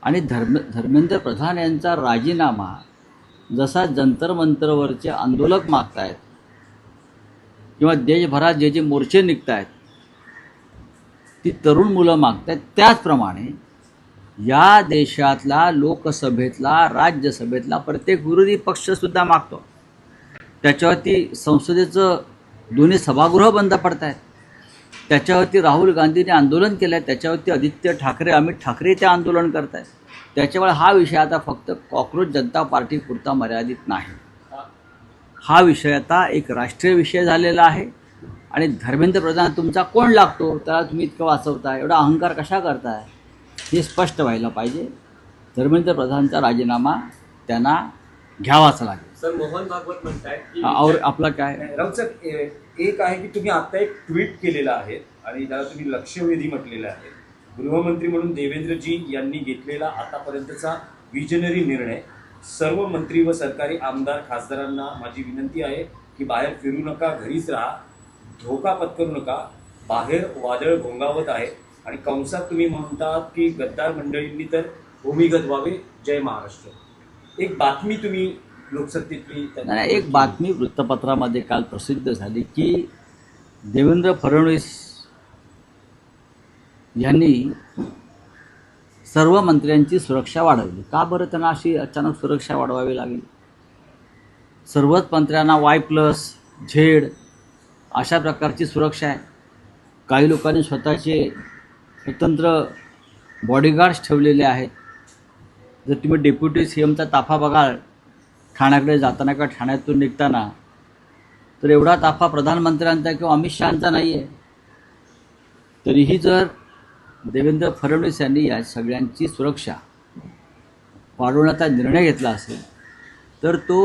आणि धर्मेंद्र प्रधान यांचा राजीनामा जसा जंतर मंतरवरचे आंदोलक मागतायत किंवा देशभरात जे जे मोर्चे निघत आहेत ती तरुण मुलं मागतायत, त्याचप्रमाणे या देशातला लोकसभेतला राज्यसभेतला प्रत्येक विरोधी पक्षसुद्धा मागतो. त्याच्यावरती संसदेचं दोन्ही सभागृह बंद पडत आहेत, त्याच्यावरती राहुल गांधींनी आंदोलन केलं आहे, त्याच्यावरती आदित्य ठाकरे अमित ठाकरे ते आंदोलन करत आहेत. त्याच्यामुळे हा विषय आता फक्त कॉक्रोच जनता पार्टीपुरता मर्यादित नाही. हा विषय आता एक राष्ट्रीय विषय झालेला आहे. आणि धर्मेंद्र प्रधान तुमचा कोण लागतो त्याला तुम्ही इतकं वाचवताय, एवढा अहंकार कशा करताय हे स्पष्ट व्हायला पाहिजे. धर्मेंद्र प्रधानचा राजीनामा त्यांना घ्यावाच लागेल. सर, मोहन भागवत म्हणतायत की और आपला काय राऊत एक आहे की तुम्ही आता एक ट्विट केलेलं आहे आणि त्याला तुम्ही लक्षवेधी म्हटलेलं आहे. गृहमंत्री म्हणून देवेंद्रजी यांनी घेतलेला आतापर्यंतचा विजनरी निर्णय. सर्व मंत्री व सरकारी आमदार खासदारांना माझी विनंती आहे की बाहेर फिरू नका, घरीच राहा, धोका पत्करू नका. बाहेर वादळ घोंगावत आहे आणि कंसात तुम्ही म्हणतात की गद्दार मंडळींनी तर भूमिगत व्हावे. जय महाराष्ट्र. एक बातमी तुम्ही लोकसत्तेतली एक बातमी वृत्तपत्रामध्ये काल प्रसिद्ध झाली की देवेंद्र फडणवीस यांनी सर्व मंत्र्यांची सुरक्षा वाढवली. का बरं त्यांना अशी अचानक सुरक्षा वाढवावी लागली? सर्वच मंत्र्यांना Y+Z अशा प्रकारची सुरक्षा आहे. काही लोकांनी स्वतःचे स्वतंत्र बॉडीगार्ड्स ठेवलेले आहेत. जर तुम्ही डेप्युटी CMचा ताफा बघाल ठाण्याकडे जाताना किंवा ठाण्यातून निघताना, तर एवढा ताफा प्रधानमंत्र्यांचा किंवा अमित शहांचा नाही आहे. तरीही जर देवेंद्र फडणवीस यांनी या सगळ्यांची सुरक्षा वाढवण्याचा निर्णय घेतला असेल तर तो